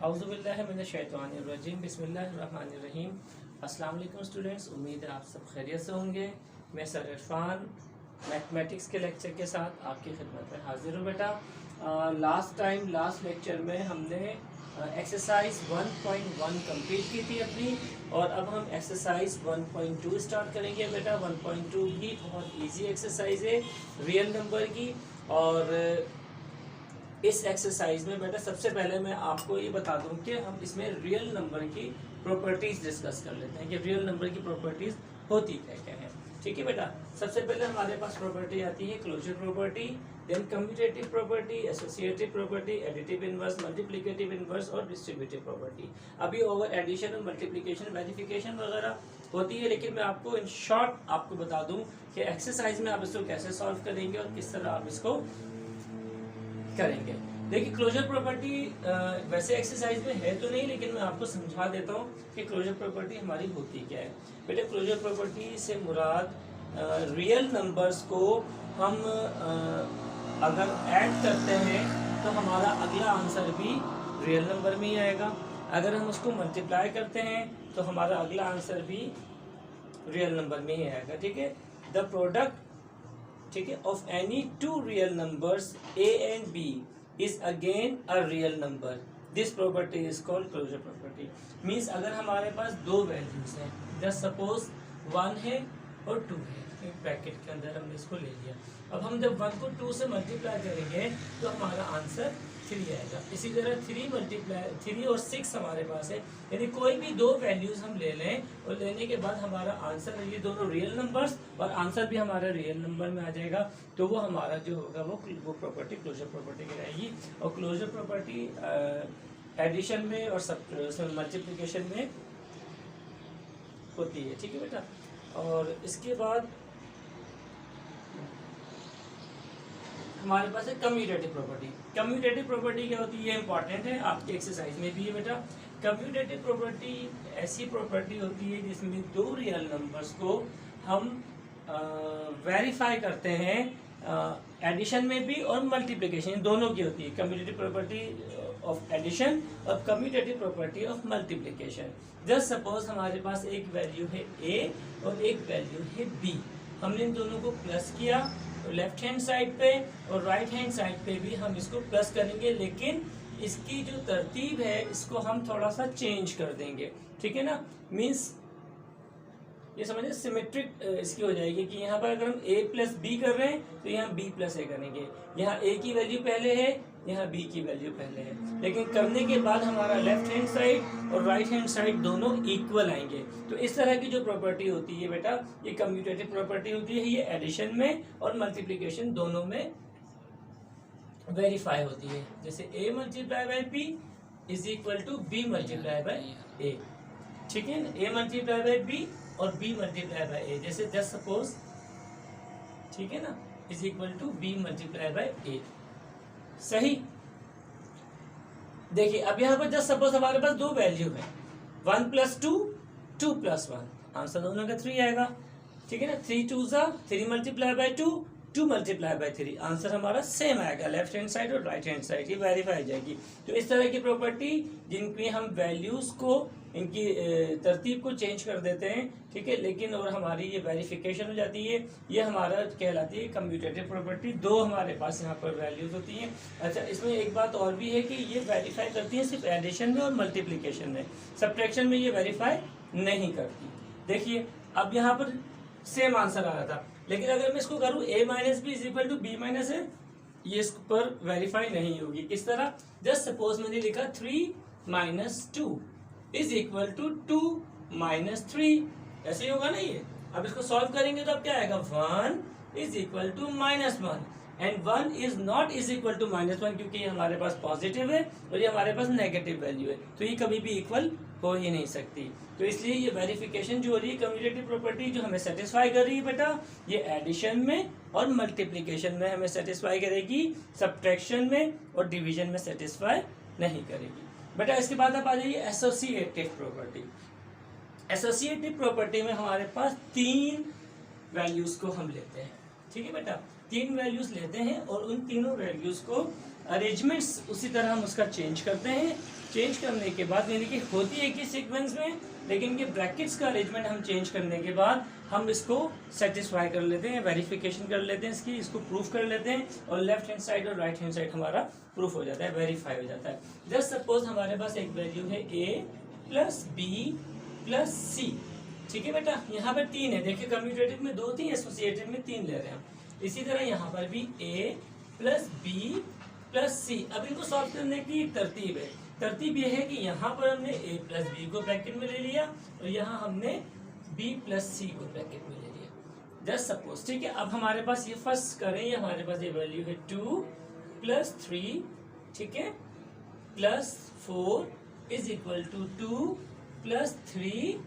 औज़ुबिल्लाहि मिनश्शैतानिर्रजीम बिस्मिल्लाहिर्रहमानिर्रहीम। अस्सलाम वालेकुम स्टूडेंट्स, उम्मीद है आप सब खैरियत से होंगे। मैं सर इरफान मैथमेटिक्स के लेक्चर के साथ आपकी खिदमत में हाजिर हूँ। बेटा लास्ट लेक्चर में हमने एक्सरसाइज 1.1 कंप्लीट की थी अपनी, और अब हम एक्सरसाइज 1.2 स्टार्ट करेंगे। बेटा 1.2 भी बहुत इजी एक्सरसाइज है रियल नंबर की। और इस एक्सरसाइज में बेटा सबसे पहले मैं आपको ये बता दूं कि हम इसमें रियल नंबर की प्रॉपर्टीज डिस्कस कर लेते हैं कि रियल नंबर की प्रॉपर्टीज होती क्या क्या है। ठीक है बेटा, सबसे पहले हमारे पास प्रॉपर्टी आती है closure property, then commutative property, associative property, additive inverse, multiplicative inverse और डिस्ट्रीब्यूटिव प्रॉपर्टी। अभी ओवर एडिशन और मल्टीप्लिकेशन वेरिफिकेशन वगैरह होती है, लेकिन मैं आपको इन शॉर्ट आपको बता दूं कि एक्सरसाइज में आप इसको कैसे सॉल्व करेंगे और किस तरह आप इसको करेंगे। देखिए क्लोजर प्रॉपर्टी वैसे एक्सरसाइज में है तो नहीं, लेकिन मैं आपको समझा देता हूँ कि क्लोजर प्रॉपर्टी हमारी होती क्या है। बेटा क्लोजर प्रॉपर्टी से मुराद रियल नंबर्स को हम अगर ऐड करते हैं तो हमारा अगला आंसर भी रियल नंबर में ही आएगा। अगर हम उसको मल्टीप्लाई करते हैं तो हमारा अगला आंसर भी रियल नंबर में ही आएगा। ठीक है, द प्रोडक्ट, ठीक है, of any two real numbers a and b is again a real number. This property is called closure property. Means अगर हमारे पास दो वैल्यूज हैं, जस्ट सपोज 1 है और 2 है, एक ब्रैकेट के अंदर हमने इसको ले लिया। अब हम जब 1 को 2 से मल्टीप्लाई करेंगे तो हमारा आंसर 3 आएगा। इसी तरह 3 और 6 हमारे पास है, यानी कोई भी दो वैल्यूज हम ले लें और लेने के बाद हमारा आंसर, ये दोनों रियल नंबर्स और आंसर भी हमारा रियल नंबर में आ जाएगा, तो वो हमारा जो होगा वो प्रॉपर्टी क्लोजर प्रॉपर्टी कहलाएगी। और क्लोजर प्रॉपर्टी एडिशन में और मल्टीप्लिकेशन में होती है। ठीक है बेटा, और इसके बाद हमारे पास है कम्यूटेटिव प्रॉपर्टी। कम्यूटेटिव प्रॉपर्टी क्या होती है, ये इंपॉर्टेंट है, आपकी एक्सरसाइज में भी है बेटा। कम्यूटेटिव प्रॉपर्टी ऐसी प्रॉपर्टी होती है जिसमें दो रियल नंबर्स को हम वेरीफाई करते हैं, एडिशन में भी और मल्टीप्लिकेशन दोनों की होती है। कम्यूटेटिव प्रॉपर्टी ऑफ एडिशन और commutative property of multiplication. Just suppose हमारे पास एक वैल्यू है a और एक वैल्यू है b, हमने इन दोनों को प्लस किया लेफ्ट हैंड साइड पे और राइट हैंड साइड पे भी हम इसको प्लस करेंगे, लेकिन इसकी जो तरतीब है इसको हम थोड़ा सा चेंज कर देंगे। ठीक है ना, मीन्स ये समझिए सिमेट्रिक इसकी हो जाएगी कि यहाँ पर अगर हम a प्लस बी कर रहे हैं तो यहाँ b प्लस a करेंगे। यहाँ a की वैल्यू पहले है, यहाँ b की वैल्यू पहले है, लेकिन करने के बाद हमारा लेफ्ट हैंड साइड और राइट हैंड साइड दोनों इक्वल आएंगे। तो इस तरह की जो प्रॉपर्टी होती है बेटा, ये कम्यूटेटिव प्रॉपर्टी होती है। ये एडिशन में और मल्टीप्लिकेशन दोनों में वेरीफाई होती है। जैसे a multiply by b is equal to b multiply by a। ठीक है, a मल्टीप्लाई बाई b और b मल्टीप्लाई बाई a, जैसे जस्ट सपोज, ठीक है ना, is equal to b multiply by a। सही। देखिए अब यहाँ पर जस्ट सपोज हमारे पास दो वैल्यू है, 1 प्लस 2, 2 प्लस 1, आंसर दोनों का 3 आएगा। ठीक है ना, 3 2 3 multiply by 2, 2 multiply by 3, answer हमारा सेम आएगा लेफ्ट हैंड साइड और राइट हैंड साइड, ये वेरीफाई हो जाएगी। तो इस तरह की प्रॉपर्टी जिनकी हम वैल्यूज को, इनकी तरतीब को चेंज कर देते हैं, ठीक है, लेकिन और हमारी ये वेरिफिकेशन हो जाती है, ये हमारा कहलाती है कम्यूटेटिव प्रॉपर्टी। दो हमारे पास यहाँ पर वैल्यूज होती हैं। अच्छा, इसमें एक बात और भी है कि ये वेरीफाई करती है सिर्फ एडिशन में और मल्टीप्लिकेशन में, सब्ट्रैक्शन में ये वेरीफाई नहीं करती। देखिए अब यहाँ पर सेम आंसर आ रहा था, लेकिन अगर मैं इसको करूँ a minus B is equal to B minus A, ये इस पर वेरीफाई नहीं होगी। किस तरह, जस्ट सपोज मैंने लिखा 3 minus 2 is equal to 2 minus 3, ऐसे ही होगा ना ये। अब इसको सॉल्व करेंगे तो अब क्या आएगा, 1 is equal to minus 1 and 1 is not is equal to minus 1, क्योंकि ये हमारे पास पॉजिटिव है और ये हमारे पास नेगेटिव वैल्यू है, तो ये कभी भी इक्वल हो ही नहीं सकती। तो इसलिए ये वेरिफिकेशन जो हो रही है कम्यूटेटिव प्रॉपर्टी जो हमें सेटिस्फाई कर रही है बेटा, ये एडिशन में और मल्टीप्लिकेशन में हमें सेटिस्फाई करेगी, सब्ट्रैक्शन में और डिवीजन में सेटिस्फाई नहीं करेगी बेटा। इसके बाद आप आ जाइए एसोसिएटिव प्रॉपर्टी। एसोसिएटिव प्रॉपर्टी में हमारे पास 3 वैल्यूज को हम लेते हैं। ठीक है बेटा, 3 वैल्यूज लेते हैं और उन तीनों वैल्यूज को अरेंजमेंट्स उसी तरह हम उसका चेंज करते हैं। चेंज करने के बाद यानी कि होती है कि सीक्वेंस में, लेकिन ये ब्रैकेट्स का अरेंजमेंट हम चेंज करने के बाद हम इसको सेटिस्फाई कर लेते हैं, वेरिफिकेशन कर लेते हैं इसकी, इसको प्रूफ कर लेते हैं, और लेफ्ट हैंड साइड और राइट हैंड साइड हमारा प्रूफ हो जाता है, वेरीफाई हो जाता है। जस्ट सपोज हमारे पास एक वैल्यू है a प्लस बी प्लस सी, ठीक है बेटा। यहाँ पर 3 है, देखिए कम्यूटेटिव में 2 थी, एसोसिएटेड में 3 ले रहे हैं हम। इसी तरह यहाँ पर भी a प्लस बी प्लस सी। अब इनको सॉल्व करने की एक तरतीब है। तरतीब यह है कि यहाँ पर हमने a प्लस बी को ब्रैकेट में ले लिया और यहाँ हमने b प्लस सी को ब्रैकेट में ले लिया। जस्ट सपोज, ठीक है। अब हमारे पास ये फर्स्ट करें, ये हमारे पास ये वैल्यू है 2 प्लस 3, ठीक है, plus 4 is equal to 2 plus 3,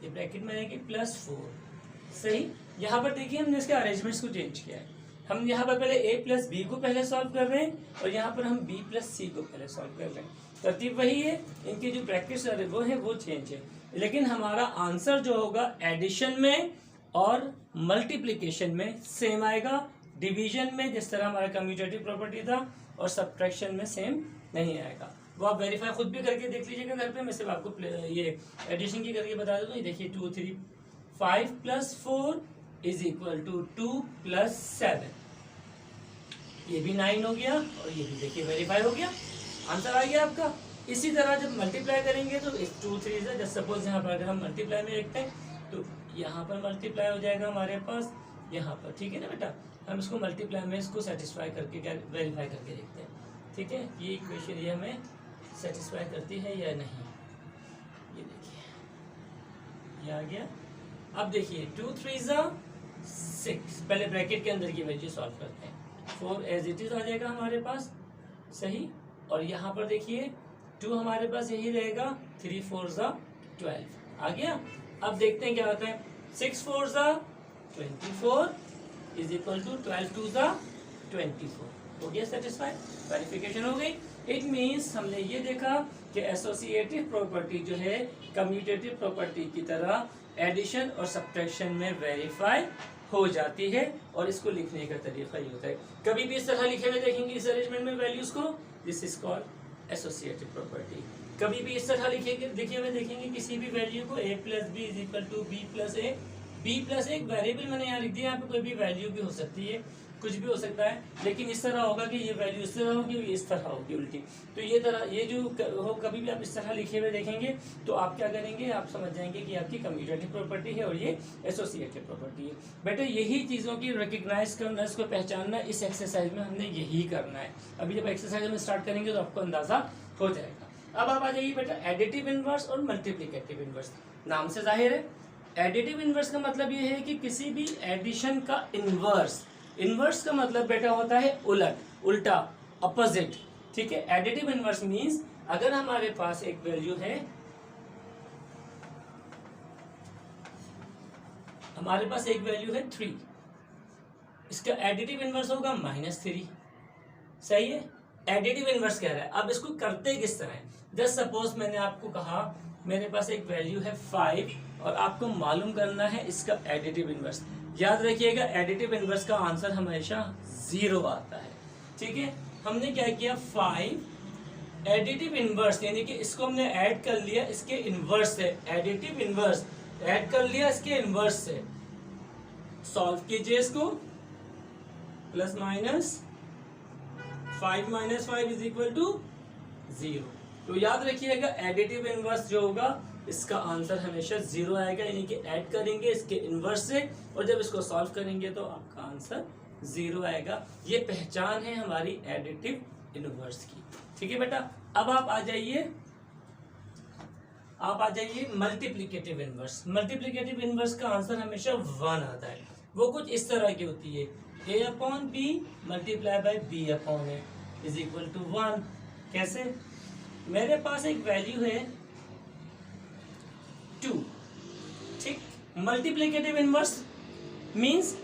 ये ब्रैकेट में आएगी प्लस 4। सही। यहाँ पर देखिए हमने इसके अरेंजमेंट्स को चेंज किया है। हम यहाँ पर पहले a प्लस बी को पहले सॉल्व कर रहे हैं और यहाँ पर हम b प्लस सी को पहले सॉल्व कर रहे हैं। तरतीब वही है, इनके जो ब्रैकेट्स वो है वो चेंज है, लेकिन हमारा आंसर जो होगा एडिशन में और मल्टीप्लिकेशन में सेम आएगा। डिवीजन में जिस तरह हमारा कम्यूटेटिव प्रॉपर्टी था और सब्ट्रैक्शन में सेम नहीं आएगा। वो आप वेरीफाई खुद भी करके देख लीजिएगा घर पे। मैं सिर्फ आपको ये एडिशन की करके बता देता हूँ। देखिए 2 3 5 plus 4 is equal to 2 plus 7, ये भी 9 हो गया और ये भी देखिए वेरीफाई हो गया, आंसर आ गया आपका। इसी तरह जब मल्टीप्लाई करेंगे तो 2 3 से, जस्ट सपोज यहाँ पर अगर हम मल्टीप्लाई में देखते हैं तो यहाँ पर मल्टीप्लाई हो जाएगा हमारे पास यहाँ पर, ठीक है ना बेटा। हम इसको मल्टीप्लाई में इसको सेटिस्फाई करके वेरीफाई करके देखते हैं, ठीक है। ये इक्वेशन ये हमें सेटिस्फाई करती है या नहीं, ये देखिए ये आ गया। अब देखिए 2 3 6, पहले ब्रैकेट के अंदर की वैल्यू सॉल्व करते हैं। 4 एज इट इज आ जाएगा हमारे पास, सही। और यहाँ पर देखिए 2 हमारे पास यही रहेगा, 3 4 12 आ गया। अब देखते हैं क्या होता है। 6 4 24 इज इक्वल टू 12 2 24 हो गया सेटिस्फाइड, वेरिफिकेशन हो गई। इट मीन्स हमने ये देखा कि एसोसिएटिव प्रॉपर्टी जो है कम्यूटेटिव प्रॉपर्टी की तरह एडिशन और सब्ट्रैक्शन में वेरीफाई हो जाती है, और इसको लिखने का तरीका ये होता है। कभी भी इस तरह लिखे हुए देखेंगे इस अरेंजमेंट में वैल्यूज को, this is called associative property. कभी भी इस तरह लिखे हुए देखेंगे किसी भी वैल्यू को, a plus B is equal to B plus A. B plus एक वेरिएबल मैंने यहाँ लिख दिया, यहाँ पे कोई भी वैल्यू भी हो सकती है, कुछ भी हो सकता है, लेकिन इस तरह होगा कि ये वैल्यू इस तरह होगी, इस तरह होगी उल्टी। तो ये तरह ये जो हो, कभी भी आप इस तरह लिखे हुए देखेंगे तो आप क्या करेंगे, आप समझ जाएंगे कि आपकी कम्यूटेटिव प्रॉपर्टी है और ये एसोसिएटिव प्रॉपर्टी है। बेटा यही चीज़ों की रिकग्नाइज करना, इसको पहचानना, इस एक्सरसाइज में हमने यही करना है। अभी जब एक्सरसाइज में स्टार्ट करेंगे तो आपको अंदाजा हो जाएगा। अब आप आ जाइए बेटा एडिटिव इनवर्स और मल्टीप्लिकेटिव इनवर्स। नाम से जाहिर है एडिटिव इनवर्स का मतलब ये है कि किसी भी एडिशन का इनवर्स, इनवर्स का मतलब बेटा होता है उलट, उल्टा, अपोजिट, ठीक है। एडिटिव इनवर्स मींस अगर हमारे पास एक वैल्यू है, हमारे पास एक वैल्यू है 3, इसका एडिटिव इनवर्स होगा -3, सही है। एडिटिव इनवर्स कह रहा है। अब इसको करते किस तरह है, जस्ट सपोज मैंने आपको कहा मेरे पास एक वैल्यू है 5 और आपको मालूम करना है इसका एडिटिव इनवर्स। याद रखिएगा एडिटिव इनवर्स का आंसर हमेशा 0 आता है, ठीक है। हमने क्या किया, 5 एडिटिव इनवर्स यानी कि इसको हमने ऐड कर लिया इसके इनवर्स से, एडिटिव इनवर्स ऐड कर लिया इसके इनवर्स से। सॉल्व कीजिए इसको, plus minus 5 - 5 is equal to 0। तो याद रखिएगा एडिटिव इनवर्स जो होगा इसका आंसर हमेशा 0 आएगा, यानी कि ऐड करेंगे इसके इनवर्स से और जब इसको सॉल्व करेंगे तो आपका आंसर 0 आएगा। ये पहचान है हमारी एडिटिव इनवर्स की, ठीक है बेटा। अब आप आ जाइए मल्टीप्लिकेटिव इनवर्स। मल्टीप्लिकेटिव इनवर्स का आंसर हमेशा 1 आता है। वो कुछ इस तरह की होती है, a/b multiply by b/a is equal to 1। कैसे, मेरे पास एक वैल्यू है 2, ठीक। मल्टीप्लिकेटिव इनवर्स मींस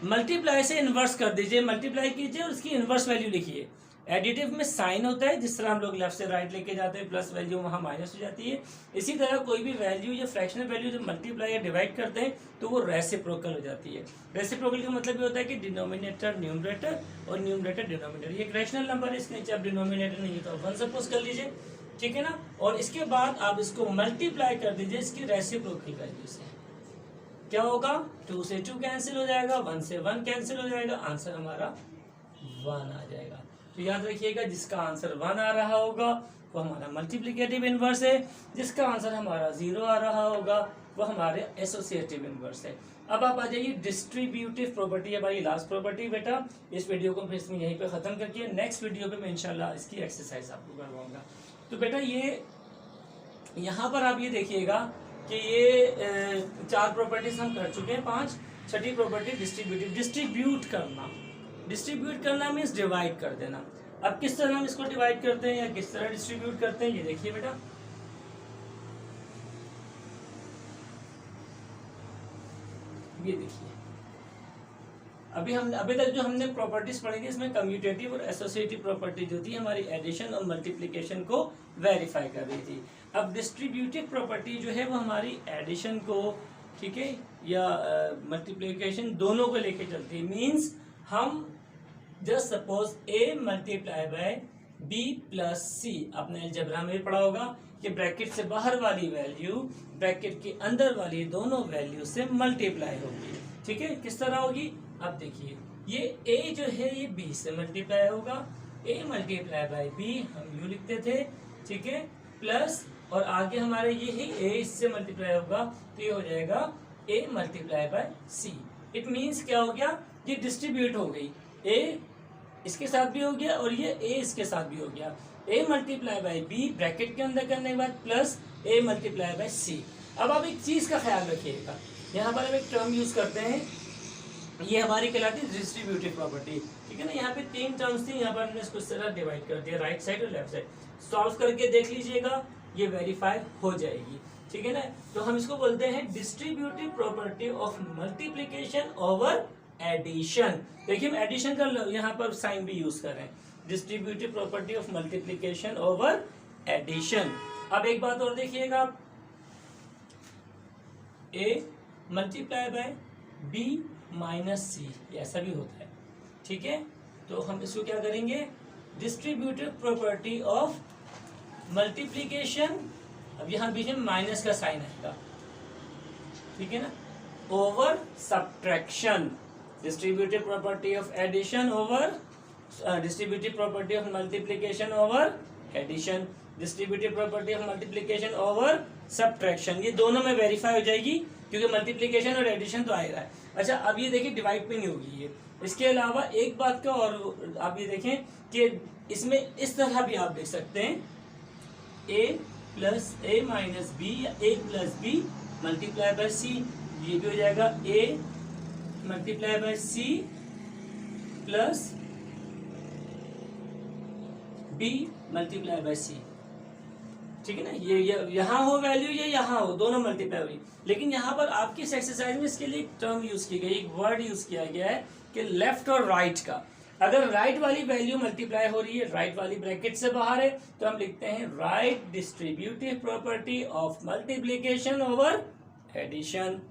मल्टीप्लाई से इनवर्स कर दीजिए, मल्टीप्लाई कीजिए और उसकी इनवर्स वैल्यू लिखिए। एडिटिव में साइन होता है, जिस तरह हम लोग लेफ्ट से राइट लेके जाते हैं, प्लस वैल्यू वहाँ माइनस हो जाती है। इसी तरह कोई भी वैल्यू या फ्रैक्शनल वैल्यू जब मल्टीप्लाई या डिवाइड करते हैं तो वो रेसिप्रोकल हो जाती है। रेसिप्रोकल का मतलब ये होता है कि डिनोमिनेटर न्यूमरेटर और न्यूमरेटर डिनोमिनेटर। ये एक रैशनल नंबर है, इसके नीचे आप डिनोमिनेटर नहीं तो 1 सपोज कर लीजिए, ठीक है ना। और इसके बाद आप इसको मल्टीप्लाई कर दीजिए इसकी रेसिप्रोकल वैल्यू से, क्या होगा 2 से 2 कैंसिल हो जाएगा, 1 से 1 कैंसिल हो जाएगा, आंसर हमारा 1 आ जाएगा। तो याद रखिएगा जिसका आंसर 1 आ रहा होगा वो हमारा मल्टीप्लिकेटिव इनवर्स है, जिसका आंसर हमारा 0 आ रहा होगा वो हमारे एसोसिएटिव इनवर्स है। अब आप आ जाइए डिस्ट्रीब्यूटिव प्रॉपर्टी, हमारी लास्ट प्रॉपर्टी बेटा। इस वीडियो को फिर इसमें यहीं पे खत्म करके नेक्स्ट वीडियो पे मैं इंशाल्लाह इसकी एक्सरसाइज आपको करवाऊंगा। तो बेटा ये यहाँ पर आप ये देखिएगा कि ये 4 प्रॉपर्टीज हम कर चुके हैं, 5। छठी प्रॉपर्टी डिस्ट्रीब्यूटिव, डिस्ट्रीब्यूट करना। डिस्ट्रीब्यूट करना मीन्स डिवाइड कर देना। अब किस तरह हम इसको डिवाइड करते हैं या किस तरह डिस्ट्रीब्यूट करते हैं ये देखिए बेटा। ये देखिए अभी तक जो हमने प्रॉपर्टीज पढ़ी थी इसमें कम्यूटेटिव और एसोसिएटिव प्रॉपर्टी जो थी हमारी एडिशन और मल्टीप्लिकेशन को वेरीफाई कर रही थी। अब डिस्ट्रीब्यूटिव प्रॉपर्टी जो है वो हमारी एडिशन को, ठीक है, या मल्टीप्लिकेशन दोनों को लेके चलती है। मींस हम just suppose a multiply by b plus c, आपने अलजेब्रा में पढ़ा होगा कि ब्रैकेट से बाहर वाली वैल्यू ब्रैकेट के अंदर वाली दोनों वैल्यू से मल्टीप्लाई होगी, ठीक है। किस तरह होगी अब देखिए, ये a जो है ये b से मल्टीप्लाई होगा, a मल्टीप्लाई बाय b हम यू लिखते थे, ठीक है, प्लस और आगे हमारे ये ही a इससे मल्टीप्लाई होगा तो ये हो जाएगा a multiply bye c। It means क्या हो गया, ये डिस्ट्रीब्यूट हो गई, a इसके साथ भी हो गया और ये a इसके साथ भी हो गया। a multiply by b bracket के अंदर करने के बाद plus a multiply bye c। अब आप एक चीज का ख्याल रखिएगा, यहाँ पर हम एक टर्म यूज करते हैं, ये हमारी कहलाती है डिस्ट्रीब्यूटिव प्रॉपर्टी, ठीक है ना। यहाँ पे 3 टर्म्स थी, यहाँ पर हमने इसको इस तरह डिवाइड कर दिया, राइट साइड और लेफ्ट साइड। सॉल्व करके देख लीजिएगा, ये वेरीफाई हो जाएगी, ठीक है ना। तो हम इसको बोलते हैं distributive property of multiplication over addition. देखिए हम एडिशन का यहाँ पर साइन भी यूज कर रहे हैं, distributive property of multiplication over addition. अब एक बात और देखिएगा आप, a multiply by b minus C, ऐसा भी होता है, ठीक है। तो हम इसको क्या करेंगे, डिस्ट्रीब्यूटिव प्रॉपर्टी ऑफ मल्टीप्लिकेशन, अब यहाँ बीच में माइनस का साइन आएगा, ठीक है ना, over subtraction. Distributive property of addition over distributive property of multiplication over addition, distributive property of multiplication over subtraction. ये दोनों में वेरीफाई हो जाएगी क्योंकि मल्टीप्लिकेशन और एडिशन तो आ रहा है। अच्छा अब ये देखिए डिवाइड पे नहीं होगी ये। इसके अलावा एक बात का और आप ये देखें कि इसमें इस तरह भी आप देख सकते हैं, a plus a minus B या a plus B multiply by C, ये भी हो जाएगा a multiply by C plus b multiply by C, ठीक है ना। ये यहाँ हो वैल्यू, ये यहाँ हो, दोनों मल्टीप्लाई हुई। लेकिन यहाँ पर आपकी इस एक्सरसाइज में इसके लिए एक टर्म यूज की गई, एक वर्ड यूज किया गया है कि लेफ्ट और राइट का। अगर राइट वाली वैल्यू मल्टीप्लाई हो रही है, राइट वाली ब्रैकेट से बाहर है, तो हम लिखते हैं right distributive property of multiplication over addition,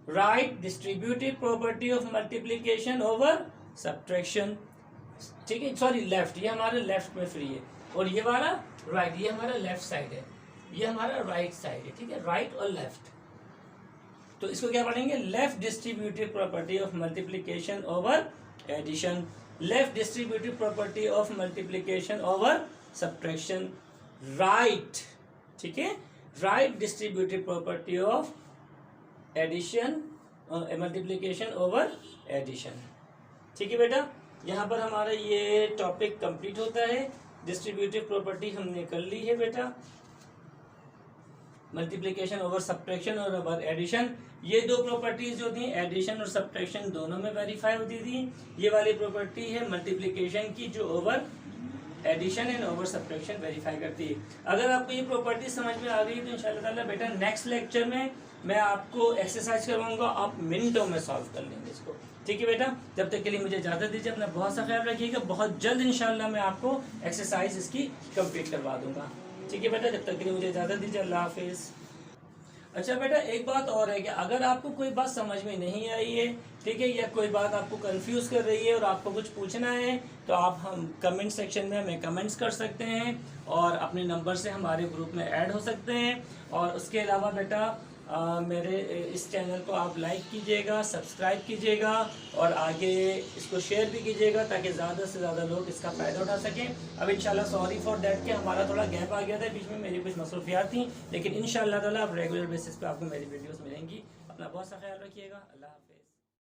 right distributive property of multiplication over subtraction, ठीक है। सॉरी लेफ्ट, ये हमारे लेफ्ट में फ्री है और ये वाला राइट, ये हमारा लेफ्ट साइड है, ये हमारा राइट साइड है, ठीक है, राइट और लेफ्ट। तो इसको क्या पढ़ेंगे, left distributive property of multiplication over addition, left distributive property of multiplication over subtraction, right, ठीक है, right distributive property of addition multiplication over addition, ठीक है बेटा। यहाँ पर हमारा ये टॉपिक कंप्लीट होता है। डिस्ट्रीब्यूटिव प्रॉपर्टी हमने कर ली है बेटा, मल्टीप्लिकेशन ओवर सब्ट्रैक्शन और ओवर एडिशन। ये दो प्रॉपर्टीज जो थी एडिशन और सब्ट्रैक्शन दोनों में वेरीफाई होती थी। ये वाली प्रॉपर्टी है मल्टीप्लिकेशन की जो over addition and over subtraction verify करती है। अगर आपको ये प्रॉपर्टी समझ में आ गई तो इंशाल्लाह ताला बेटा नेक्स्ट लेक्चर में मैं आपको एक्सरसाइज करवाऊंगा, आप मिनटों में सॉल्व कर लेंगे इसको। ठीक है बेटा, जब तक के लिए मुझे इजाज़त दीजिए, अपना बहुत सा ख्याल रखिएगा। बहुत जल्द इंशाल्लाह मैं आपको एक्सरसाइज इसकी कंप्लीट करवा दूंगा। ठीक है बेटा, जब तक के लिए मुझे इजाज़त दीजिए, अल्लाह हाफिज़। अच्छा बेटा, एक बात और है कि अगर आपको कोई बात समझ में नहीं आई है, ठीक है, या कोई बात आपको कंफ्यूज कर रही है और आपको कुछ पूछना है, तो आप हम कमेंट सेक्शन में हमें कमेंट्स कर सकते हैं और अपने नंबर से हमारे ग्रुप में ऐड हो सकते हैं। और उसके अलावा बेटा मेरे इस चैनल को आप लाइक कीजिएगा, सब्सक्राइब कीजिएगा और आगे इसको शेयर भी कीजिएगा ताकि ज़्यादा से ज़्यादा लोग इसका फ़ायदा उठा सकें। अब इंशाल्लाह सॉरी फॉर दैट कि हमारा थोड़ा गैप आ गया था, बीच में मेरी कुछ मसरूफियात थी, लेकिन इंशाल्लाह ताला अब रेगुलर बेसिस पे आपको मेरी वीडियोस मिलेंगी। अपना बहुत सा ख्याल रखिएगा। अल्लाह हाफ़िज़।